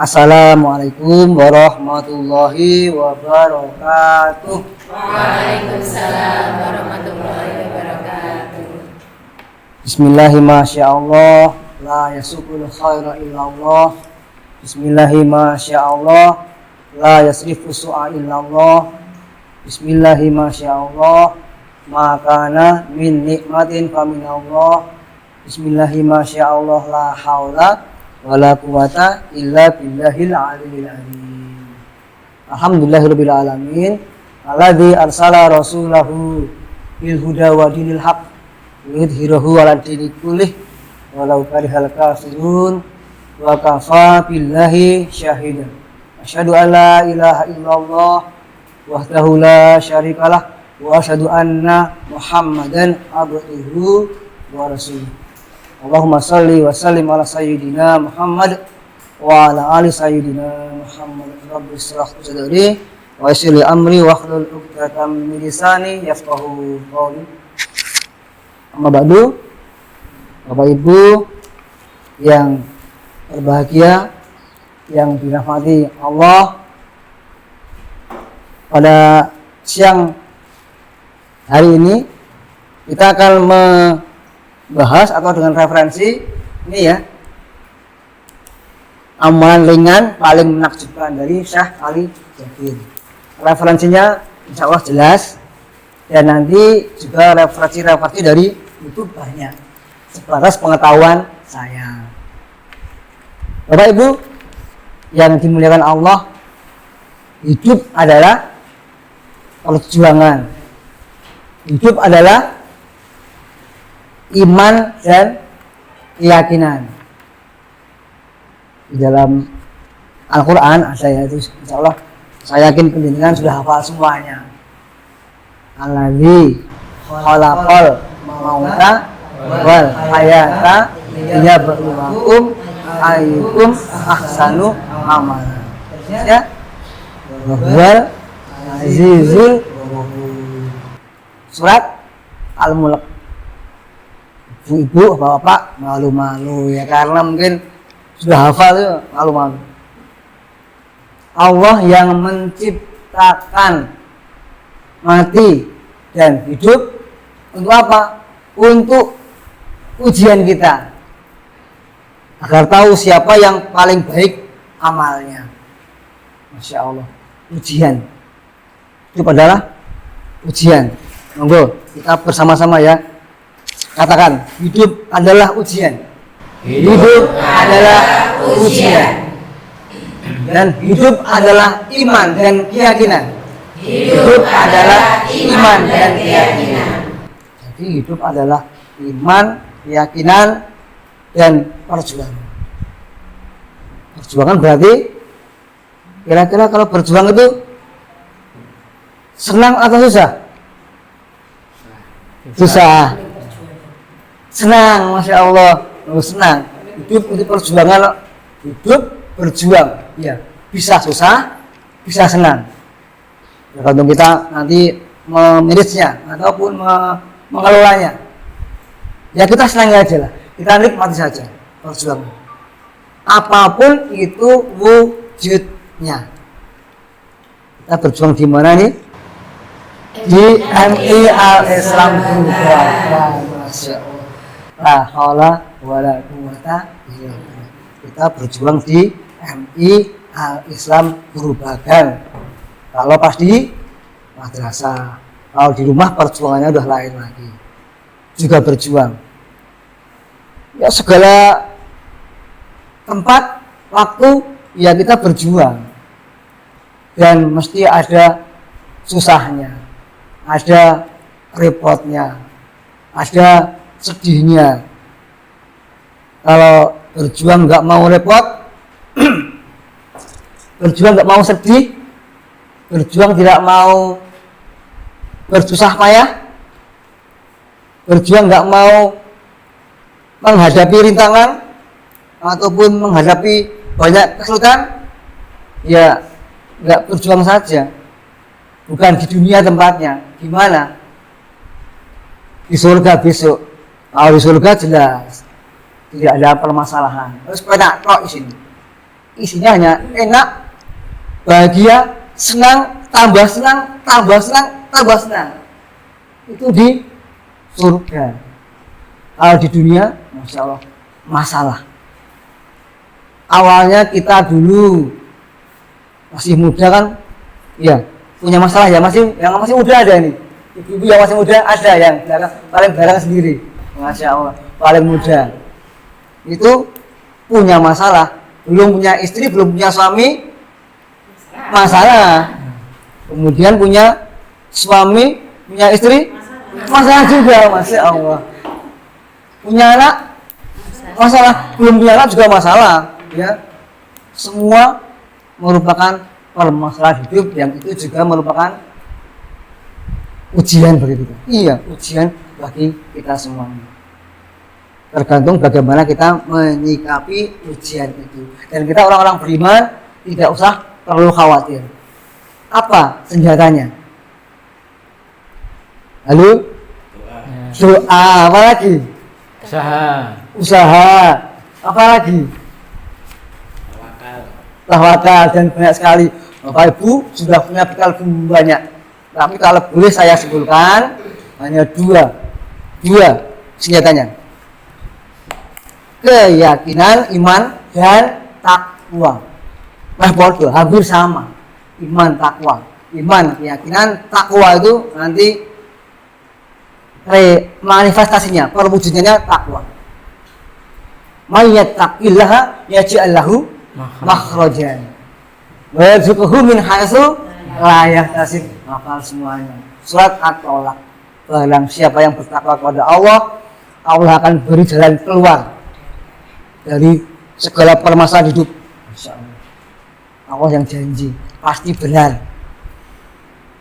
Assalamualaikum warahmatullahi wabarakatuh. Waalaikumsalam warahmatullahi wabarakatuh. Bismillahirrahmanirrahim. La yasukul khaira illallah. Bismillahirrahmanirrahim. La yasrifu su'a illallah. Bismillahirrahmanirrahim. Makana min nikmatin faminallah. Bismillahirrahmanirrahim. La haula wala quwata illa billahil aliyil azim. Alhamdulillahirabbil alamin. Alladzi arsala rasulahu bil huda wa dinil haq yudhhirahu 'ala dini kullih walau karihal kafirun wa kafa billahi syahida. Asyhadu an la ilaha illallah wahdahu la syarikalah wa asyhadu anna Muhammadan abduhu wa rasuluh. Allahumma salli wa sallim ala sayyidina Muhammad wa ala ali sayyidina Muhammad. Rabbi shrah li sadri wa yassir li amri wa hlul 'uqdatam min lisani yafqahu qawli. Amma ba'du, Bapak Ibu yang berbahagia, yang dirahmati Allah, pada siang hari ini kita akan bahas atau dengan referensi ini ya, amalan ringan paling menakjubkan dari Syekh Ali Jabir. Referensinya insya Allah jelas, dan nanti juga referensi dari YouTube banyak sebatas pengetahuan saya. Bapak Ibu yang dimuliakan Allah, hidup adalah perjuangan, hidup adalah iman dan keyakinan. Di dalam Al-Quran ada ya, itu insya Allah saya yakin penjenengan sudah hafal semuanya. Alladzi khalaqal mauta wal hayata liyabluwakum ayyukum ahsanu amala. Ya, wal azizul surat Al-Mulk. Ibu-ibu, bapak malu-malu ya, karena mungkin sudah hafal itu malu-malu. Allah yang menciptakan mati dan hidup untuk apa? Untuk ujian kita, agar tahu siapa yang paling baik amalnya. Masya Allah, ujian itu adalah ujian. Monggo kita bersama-sama ya, katakan, hidup adalah ujian. Hidup adalah ujian. Dan hidup adalah iman dan keyakinan. Hidup adalah iman dan keyakinan. Jadi hidup adalah iman, keyakinan, dan perjuangan. Perjuangan berarti kira-kira kalau berjuang itu senang atau susah? Susah. Senang, Masya Allah, senang. Hidup untuk perjuangan, hidup berjuang, ya, bisa susah, bisa senang. Tergantung kita nanti memanagenya ataupun mengelolanya. Ya kita senang aja lah, kita nikmati saja perjuangan. Apapun itu wujudnya. Kita berjuang di mana nih? Di MI Al-Islam Group. Masya Allah. La haula wala quwata illa billah. Kita berjuang di MI Al-Islam Grubagan. Kalau pas di madrasah, kalau di rumah perjuangannya udah lain lagi. Juga berjuang. Ya segala tempat, waktu, ya kita berjuang. Dan mesti ada susahnya, ada repotnya, ada sedihnya. Kalau berjuang nggak mau repot, berjuang nggak mau sedih, berjuang tidak mau bersusah payah, berjuang nggak mau menghadapi rintangan ataupun menghadapi banyak kesulitan, ya nggak berjuang saja. Bukan di dunia tempatnya, gimana? Di surga besok. Kalau di surga jelas tidak ada permasalahan. Terus pada kok di sini. isinya hanya enak, bahagia, senang, tambah senang, tambah senang, tambah senang. Itu di surga. Kalau di dunia, masya Allah, masalah. Awalnya kita dulu masih muda kan, ya punya masalah ya, yang masih muda ada nih. Ibu-ibu yang masih muda ada yang paling barang sendiri, masya Allah, paling muda. Itu punya masalah, belum punya istri, belum punya suami, masalah. Kemudian punya suami, punya istri, masalah juga, masya Allah. Punya anak, masalah, belum punya anak juga masalah. Ya, semua merupakan permasalahan hidup yang itu juga merupakan ujian bagi kita. Iya, ujian bagi kita semuanya. Tergantung bagaimana kita menyikapi ujian itu. Dan kita orang-orang beriman tidak usah perlu khawatir. Apa senjatanya? Lalu doa, apa lagi? Usaha. Apa lagi? Tawakal. Dan banyak sekali. Bapak Ibu sudah punya bekal banyak. Tapi kalau boleh saya simpulkan hanya dua senjatanya. Keyakinan, iman, dan takwa. Bodoh, hampir sama. Iman, takwa. Iman, keyakinan, takwa itu nanti manifestasinya, perwujudannya takwa. May yattaqillaha yaj'al lahu makhrajan wa yarzuqhu min haitsu la yahtasib. Hafal semuanya. Surat At-Tolak. Barang siapa yang bertakwa kepada Allah, Allah akan beri jalan keluar dari segala permasalahan hidup. Insyaallah. Allah yang janji pasti benar.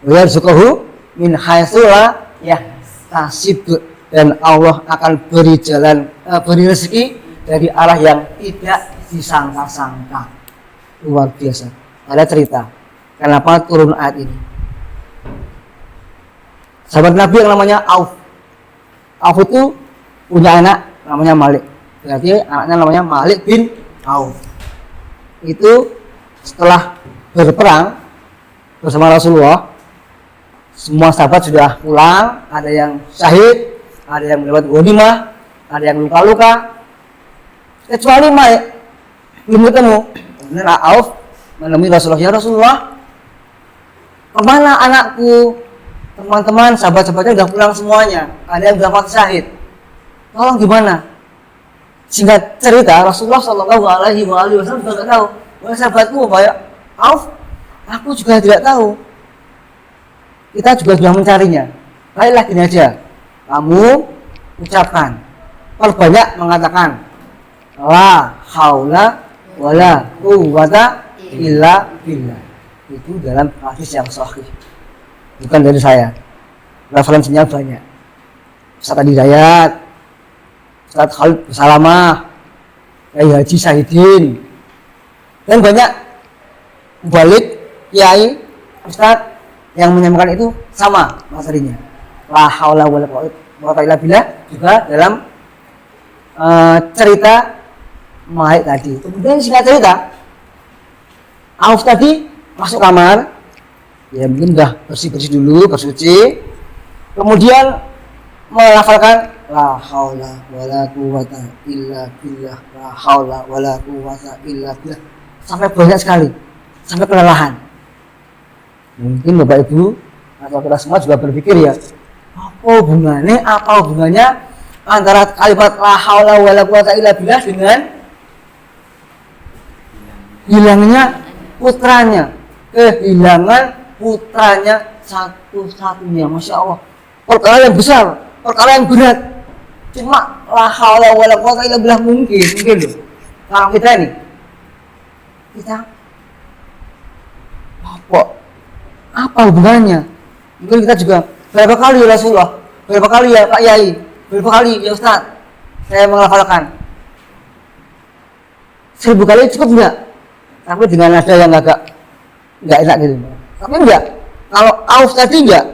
Wa yarzuqhu min haitsu la yahtasib, dan Allah akan beri rezeki dari arah yang tidak disangka-sangka. Luar biasa. Ada cerita kenapa turun ayat ini. Sahabat Nabi yang namanya Auf itu punya anak namanya Malik. Berarti anaknya namanya Malik bin Auf. Itu setelah berperang bersama Rasulullah, semua sahabat sudah pulang, ada yang syahid, ada yang mendapat ghanimah, ada yang luka-luka, kecuali Malik belum ketemu. Kemudian Auf menemui Rasulullah, ya Rasulullah, kemana anakku? Teman-teman, sahabat-sahabatnya sudah pulang semuanya, ada yang dapat syahid, tolong gimana? Singkat cerita, Rasulullah Shallallahu Alaihi Wasallam juga tidak tahu. Wah, sahabatku, Pak Auf, aku juga tidak tahu. Kita juga sudah mencarinya. Baiklah, gini aja, kamu ucapkan, perbanyak mengatakan la haula wala quwwata illa billah. Itu dalam hadis yang sahih, bukan dari saya. Referensinya banyak. Ustaz Hidayat, Ustaz Khalid Salamah, Kiai Haji Syahidin, dan banyak balik kiai ustaz yang menyampaikan itu sama materinya. La haula wala quwwata illa billah juga dalam cerita Malik tadi. Kemudian singkat cerita, Auf tadi masuk kamar, ya mungkin udah bersih-bersih dulu, bersuci, kemudian melafalkan la haula wala quwwata illa billah, la haula wala quwwata illa billah, sampai banyak sekali, sampai kelelahan. Mungkin Bapak Ibu atau kita semua juga berpikir, ya, apa hubungannya antara kalimat la haula wala quwwata illa billah dengan hilangnya putranya, kehilangan putranya satu-satunya. Masya Allah, perkara yang besar, perkara yang berat. Cuma la haula wala quwwata illa billah mungkin loh. Kalau kita ini, apa hubungannya? Mungkin kita juga berapa kali ya Rasulullah, berapa kali ya Pak Yai, berapa kali ya Ustaz saya menghafalkan. 1000 kali cukup enggak? Tapi dengan nada yang agak enggak enak gitu. Tapi enggak. Kalau Auf tadi enggak.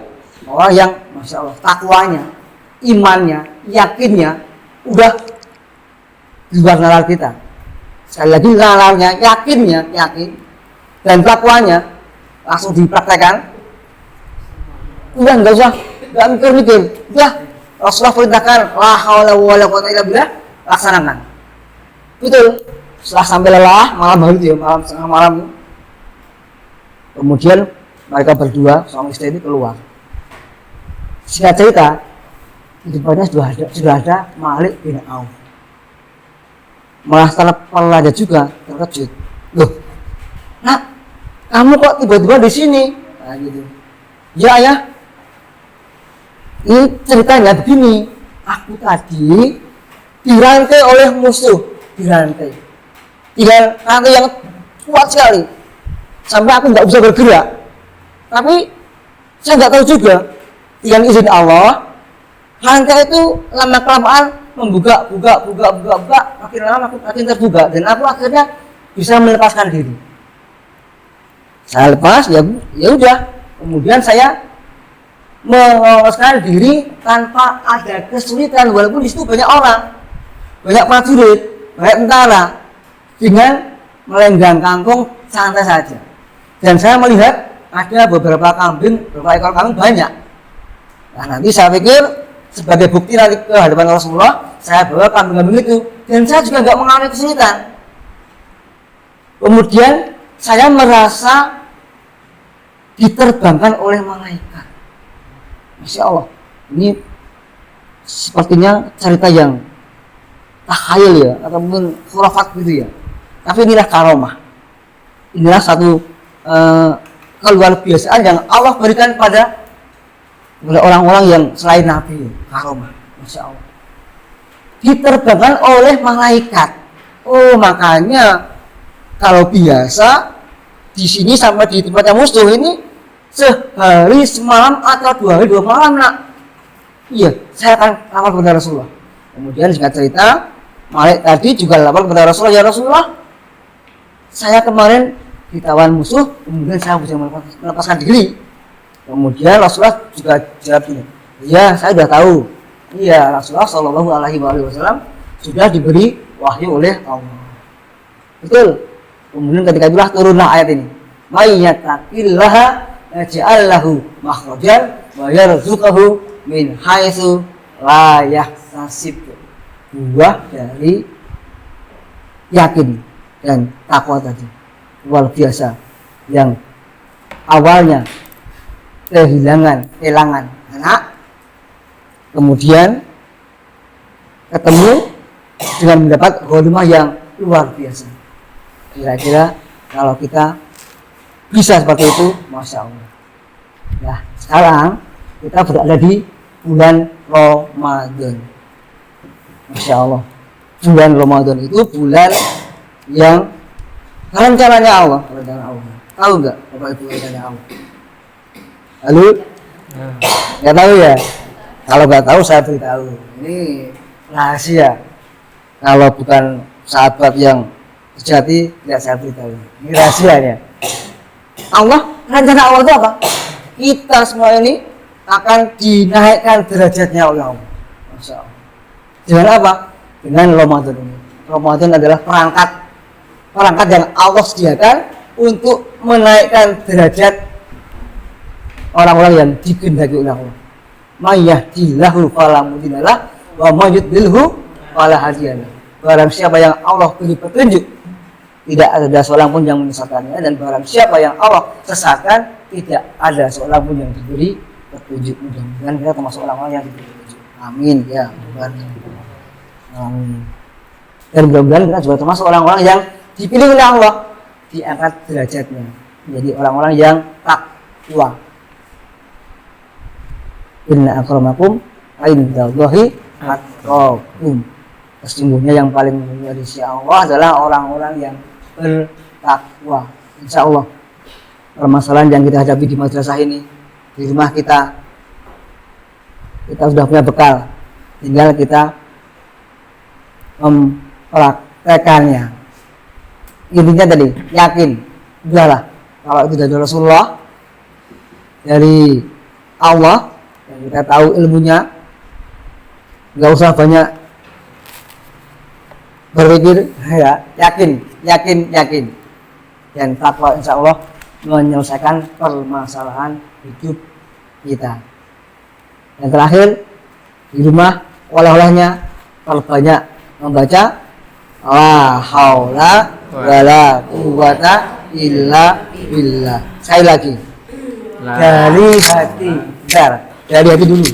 Orang yang Masya Allah takwanya, imannya, yakinnya udah di luar nalar kita. Sekali lagi nalarnya, yakin dan takwanya langsung dipraktekkan. Udah nggak mikir. Udah Rasulullah perintahkan la haula wala quwwata illa billah, laksanakan. Betul. Setelah sampai lelah malam hari itu ya, tengah malam. Kemudian mereka berdua suami istri ini keluar. Singkat cerita, di depannya sudah ada Malik bin Auf. Malah terpelajar juga, terkejut. Loh, nak, kamu kok tiba-tiba di sini? Nah, gitu. Ya ayah, ini ceritanya begini. Aku tadi dirantai oleh musuh, dirantai yang kuat sekali, sampai aku nggak bisa bergerak. Tapi saya nggak tahu juga, dengan izin Allah, rantai itu lama kelamaan membuka, makin lama makin terbuka, dan aku akhirnya bisa melepaskan diri. Saya lepas, ya udah. Kemudian saya meloloskan diri tanpa ada kesulitan, walaupun di situ banyak orang, banyak prajurit, banyak tentara, dengan melenggang kangkung santai saja. Dan saya melihat ada beberapa ekor kambing banyak. Nah, nanti saya pikir sebagai bukti nanti ke hadapan Rasulullah, saya bawa kambing-kambing itu, dan saya juga nggak mengalami kesulitan. Kemudian saya merasa diterbangkan oleh malaikat. Masya Allah, ini sepertinya cerita yang takhayul ya, ataupun khurafat gitu ya. Tapi inilah karomah. Inilah satu keluar biasaan yang Allah berikan pada orang-orang yang selain Nabi. Karomah, Masya Allah. Diterbangkan oleh malaikat. Oh, makanya kalau biasa di sini sampai di tempatnya musuh ini sehari semalam atau 2 hari 2 malam nak. Iya, saya akan lapor kepada Rasulullah. Kemudian singkat cerita, Malik tadi juga lapor kepada Rasulullah, ya Rasulullah, saya kemarin ditawan musuh, kemudian saya bisa melepaskan diri. Kemudian Rasulullah juga jawab ini, iya saya sudah tahu. Iya, Rasulullah Shallallahu Alaihi Wasallam sudah diberi wahyu oleh Allah. Betul. Kemudian ketika itulah turunlah ayat ini. Mayyattaqillaha yaj'al lahu makhrajan wa yarzuqhu min haitsu la yahtasib. Buah dari yakin dan takwa tadi luar biasa, yang awalnya kehilangan anak, kemudian ketemu dengan mendapat ghanimah yang luar biasa. Kira-kira kalau kita bisa seperti itu, Masya Allah. Nah, sekarang kita berada di bulan Ramadan. Masya Allah, bulan Ramadan itu bulan yang rencananya Allah. Tahu nggak Bapak Ibu rencananya Allah? Halo? Nggak tahu ya? Kalau nggak tahu saya beritahu. Ini rahasia. Kalau bukan sahabat yang sejati, tidak saya beritahu. Ini rahasianya. Rencana Allah itu apa? Kita semua ini akan dinaikkan derajatnya oleh Allah. Masya Allah. Dengan apa? Dengan Ramadan ini. Ramadan adalah perangkat yang Allah sediakan untuk menaikkan derajat orang-orang yang dikehendaki oleh Allah. Mayyahdihillahu fala mudilla lahu wa may yudlilhu fala hadiya lahu. Barang siapa yang Allah beri petunjuk, tidak ada seorang pun yang menyesatkannya, dan barang siapa yang Allah sesatkan, tidak ada seorang pun yang diberi petunjuk. Mudah-mudahan kita termasuk orang-orang yang diberi petunjuk. Amin ya. Amin. Dan mudah-mudahan kita juga termasuk orang-orang yang dipilih oleh Allah, diangkat derajatnya menjadi orang-orang yang takwa. Inna akramakum indallahi atqakum. Sesungguhnya yang paling mulia di sisi Allah adalah orang-orang yang bertakwa. Insya Allah permasalahan yang kita hadapi di madrasah ini, di rumah kita sudah punya bekal, tinggal kita mempraktekannya. Intinya tadi yakin, udahlah kalau itu dari Rasulullah, dari Allah, yang kita tahu ilmunya, nggak usah banyak berpikir ya, yakin. Dan takwa insya Allah menyelesaikan permasalahan hidup kita. Yang terakhir, di rumah oleh-olehnya perbanyak membaca la haula wala quwata illa billah. Sekali lagi, dari hati, dari hati dulu.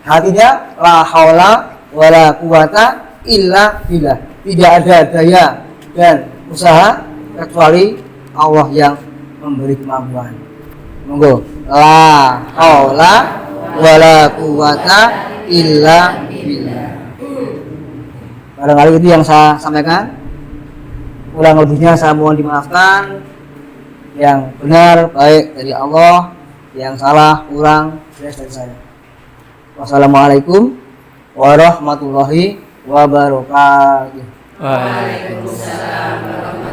Hatinya la haula wala quwata illa billah. Tidak ada daya dan usaha kecuali Allah yang memberi kemampuan. Monggo, la haula wala quwata illa billah. Barangkali itu yang saya sampaikan. Kurang lebihnya saya mohon dimaafkan. Yang benar baik dari Allah, yang salah kurang jelas dari saya. Wassalamualaikum warahmatullahi wabarakatuh. Waalaikumsalam warahmatullahi wabarakatuh.